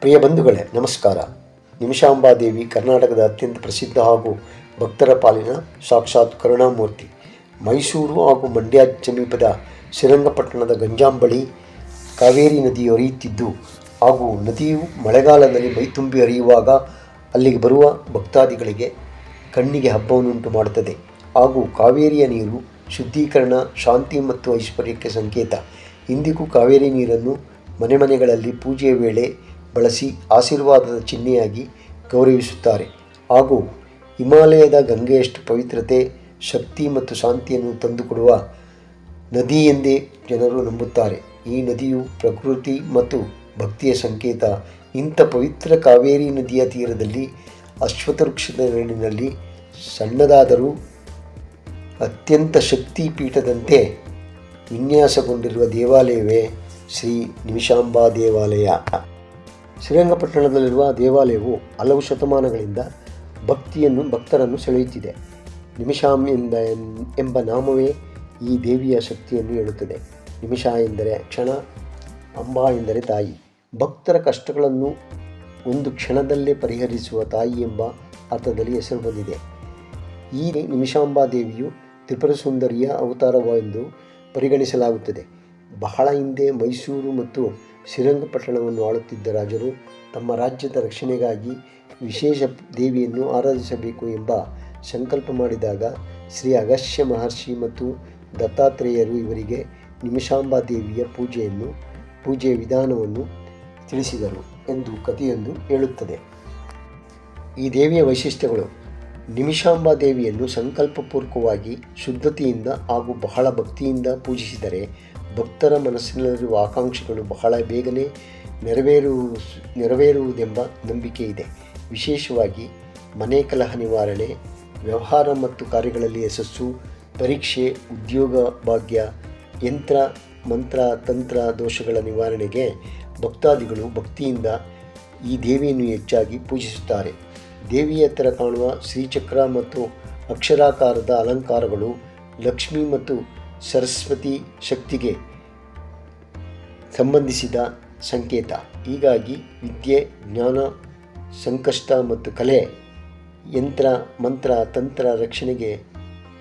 ಪ್ರಿಯ ಬಂಧುಗಳೇ, ನಮಸ್ಕಾರ. ನಿಮಿಷಾಂಬಾದೇವಿ ಕರ್ನಾಟಕದ ಅತ್ಯಂತ ಪ್ರಸಿದ್ಧ ಹಾಗೂ ಭಕ್ತರ ಪಾಲಿನ ಸಾಕ್ಷಾತ್ ಕರುಣಾಮೂರ್ತಿ. ಮೈಸೂರು ಹಾಗೂ ಮಂಡ್ಯ ಸಮೀಪದ ಶ್ರೀರಂಗಪಟ್ಟಣದ ಗಂಜಾಂ ಬಳಿ ಕಾವೇರಿ ನದಿಯು ಹರಿಯುತ್ತಿದ್ದು ಹಾಗೂ ನದಿಯು ಮಳೆಗಾಲದಲ್ಲಿ ಮೈತುಂಬಿ ಹರಿಯುವಾಗ ಅಲ್ಲಿಗೆ ಬರುವ ಭಕ್ತಾದಿಗಳಿಗೆ ಕಣ್ಣಿಗೆ ಹಬ್ಬವನ್ನುಂಟು ಮಾಡುತ್ತದೆ. ಹಾಗೂ ಕಾವೇರಿಯ ನೀರು ಶುದ್ಧೀಕರಣ, ಶಾಂತಿ ಮತ್ತು ಐಶ್ವರ್ಯಕ್ಕೆ ಸಂಕೇತ. ಇಂದಿಗೂ ಕಾವೇರಿ ನೀರನ್ನು ಮನೆಗಳಲ್ಲಿ ಪೂಜೆಯ ವೇಳೆ ಬಳಸಿ ಆಶೀರ್ವಾದದ ಚಿಹ್ನೆಯಾಗಿ ಗೌರವಿಸುತ್ತಾರೆ. ಹಾಗೂ ಹಿಮಾಲಯದ ಗಂಗೆಯಷ್ಟು ಪವಿತ್ರತೆ, ಶಕ್ತಿ ಮತ್ತು ಶಾಂತಿಯನ್ನು ತಂದುಕೊಡುವ ನದಿ ಎಂದೇ ಜನರು ನಂಬುತ್ತಾರೆ. ಈ ನದಿಯು ಪ್ರಕೃತಿ ಮತ್ತು ಭಕ್ತಿಯ ಸಂಕೇತ. ಇಂಥ ಪವಿತ್ರ ಕಾವೇರಿ ನದಿಯ ತೀರದಲ್ಲಿ ಅಶ್ವತ್ಥ ವೃಕ್ಷದ ನೆರಳಿನಲ್ಲಿ ಸಣ್ಣದಾದರೂ ಅತ್ಯಂತ ಶಕ್ತಿ ಪೀಠದಂತೆ ವಿನ್ಯಾಸಗೊಂಡಿರುವ ದೇವಾಲಯವೇ ಶ್ರೀ ನಿಮಿಷಾಂಬಾ ದೇವಾಲಯ. ಶ್ರೀರಂಗಪಟ್ಟಣದಲ್ಲಿರುವ ದೇವಾಲಯವು ಹಲವು ಶತಮಾನಗಳಿಂದ ಭಕ್ತರನ್ನು ಸೆಳೆಯುತ್ತಿದೆ. ನಿಮಿಷಾಂ ಎಂಬ ನಾಮವೇ ಈ ದೇವಿಯ ಶಕ್ತಿಯನ್ನು ಹೇಳುತ್ತದೆ. ನಿಮಿಷ ಎಂದರೆ ಕ್ಷಣ, ಅಂಬಾ ಎಂದರೆ ತಾಯಿ. ಭಕ್ತರ ಕಷ್ಟಗಳನ್ನು ಒಂದು ಕ್ಷಣದಲ್ಲೇ ಪರಿಹರಿಸುವ ತಾಯಿ ಎಂಬ ಅರ್ಥದಲ್ಲಿ ಹೆಸರು ಬಂದಿದೆ. ಈ ನಿಮಿಷಾಂಬಾ ದೇವಿಯು ತ್ರಿಪುರ ಸುಂದರಿಯ ಅವತಾರವೆಂದು ಪರಿಗಣಿಸಲಾಗುತ್ತದೆ. ಬಹಳ ಹಿಂದೆ ಮೈಸೂರು ಮತ್ತು ಶ್ರೀರಂಗಪಟ್ಟಣವನ್ನು ಆಳುತ್ತಿದ್ದ ರಾಜರು ತಮ್ಮ ರಾಜ್ಯದ ರಕ್ಷಣೆಗಾಗಿ ವಿಶೇಷ ದೇವಿಯನ್ನು ಆರಾಧಿಸಬೇಕು ಎಂಬ ಸಂಕಲ್ಪ ಮಾಡಿದಾಗ ಶ್ರೀ ಅಗಸ್ತ್ಯ ಮಹರ್ಷಿ ಮತ್ತು ದತ್ತಾತ್ರೇಯರು ಇವರಿಗೆ ನಿಮಿಷಾಂಬಾ ದೇವಿಯ ಪೂಜೆಯ ವಿಧಾನವನ್ನು ತಿಳಿಸಿದರು ಎಂದು ಕಥೆಯೊಂದು ಹೇಳುತ್ತದೆ. ಈ ದೇವಿಯ ವೈಶಿಷ್ಟ್ಯಗಳು: ನಿಮಿಷಾಂಬಾ ದೇವಿಯನ್ನು ಸಂಕಲ್ಪಪೂರ್ವಕವಾಗಿ ಶುದ್ಧತೆಯಿಂದ ಹಾಗೂ ಬಹಳ ಭಕ್ತಿಯಿಂದ ಪೂಜಿಸಿದರೆ ಭಕ್ತರ ಮನಸ್ಸಿನಲ್ಲಿರುವ ಆಕಾಂಕ್ಷೆಗಳು ಬಹಳ ಬೇಗನೆ ನೆರವೇರುವುದೆಂಬ ನಂಬಿಕೆ ಇದೆ. ವಿಶೇಷವಾಗಿ ಮನೆ ಕಲಹ ನಿವಾರಣೆ, ವ್ಯವಹಾರ ಮತ್ತು ಕಾರ್ಯಗಳಲ್ಲಿ ಯಶಸ್ಸು, ಪರೀಕ್ಷೆ, ಉದ್ಯೋಗ ಭಾಗ್ಯ, ಯಂತ್ರ ಮಂತ್ರ ತಂತ್ರ ದೋಷಗಳ ನಿವಾರಣೆಗೆ ಭಕ್ತಾದಿಗಳು ಭಕ್ತಿಯಿಂದ ಈ ದೇವಿಯನ್ನು ಹೆಚ್ಚಾಗಿ ಪೂಜಿಸುತ್ತಾರೆ. ದೇವಿಯ ಹತ್ತಿರ ಕಾಣುವ ಶ್ರೀಚಕ್ರ ಮತ್ತು ಅಕ್ಷರಾಕಾರದ ಅಲಂಕಾರಗಳು ಲಕ್ಷ್ಮಿ ಮತ್ತು ಸರಸ್ವತಿ ಶಕ್ತಿಗೆ ಸಂಬಂಧಿಸಿದ ಸಂಕೇತ. ಹೀಗಾಗಿ ವಿದ್ಯೆ, ಜ್ಞಾನ, ಸಂಕಷ್ಟ ಮತ್ತು ಕಲೆ, ಯಂತ್ರ ಮಂತ್ರ ತಂತ್ರ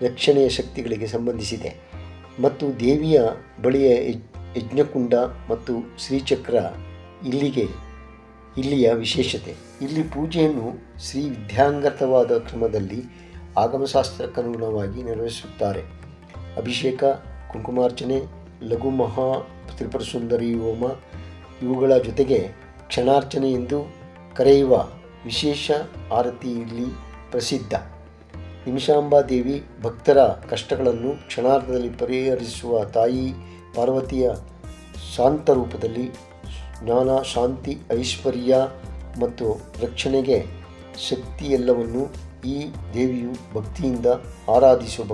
ರಕ್ಷಣೆಯ ಶಕ್ತಿಗಳಿಗೆ ಸಂಬಂಧಿಸಿದೆ. ಮತ್ತು ದೇವಿಯ ಬಳಿಯ ಯಜ್ಞಕುಂಡ ಮತ್ತು ಶ್ರೀಚಕ್ರ ಇಲ್ಲಿಯ ವಿಶೇಷತೆ. ಇಲ್ಲಿ ಪೂಜೆಯನ್ನು ಶ್ರೀ ವಿದ್ಯಾಂಗತವಾದ ಕ್ರಮದಲ್ಲಿ ಆಗಮಶಾಸ್ತ್ರಕ್ಕನುಗುಣವಾಗಿ ನಿರ್ವಹಿಸುತ್ತಾರೆ. ಅಭಿಷೇಕ, ಕುಂಕುಮಾರ್ಚನೆ, ಲಘು ಮಹಾ ತ್ರಿಪುರ ಸುಂದರಿ ಹೋಮ ಇವುಗಳ ಜೊತೆಗೆ ಕ್ಷಣಾರ್ಚನೆ ಎಂದು ಕರೆಯುವ ವಿಶೇಷ ಆರತಿ ಇಲ್ಲಿ ಪ್ರಸಿದ್ಧ. ನಿಮಿಷಾಂಬಾ ದೇವಿ ಭಕ್ತರ ಕಷ್ಟಗಳನ್ನು ಕ್ಷಣಾರ್ಧದಲ್ಲಿ ಪರಿಹರಿಸುವ ತಾಯಿ. ಪಾರ್ವತಿಯ ಶಾಂತ ರೂಪದಲ್ಲಿ ಜ್ಞಾನ, ಶಾಂತಿ, ಐಶ್ವರ್ಯ ಮತ್ತು ರಕ್ಷಣೆಗೆ ಶಕ್ತಿ ಎಲ್ಲವನ್ನು ಈ ದೇವಿಯು ಭಕ್ತಿಯಿಂದ ಆರಾಧಿಸುವ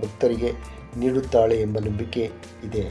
ಭಕ್ತರಿಗೆ ನೀಡುತ್ತಾಳೆ ಎಂಬ ನಂಬಿಕೆ ಇದೆ.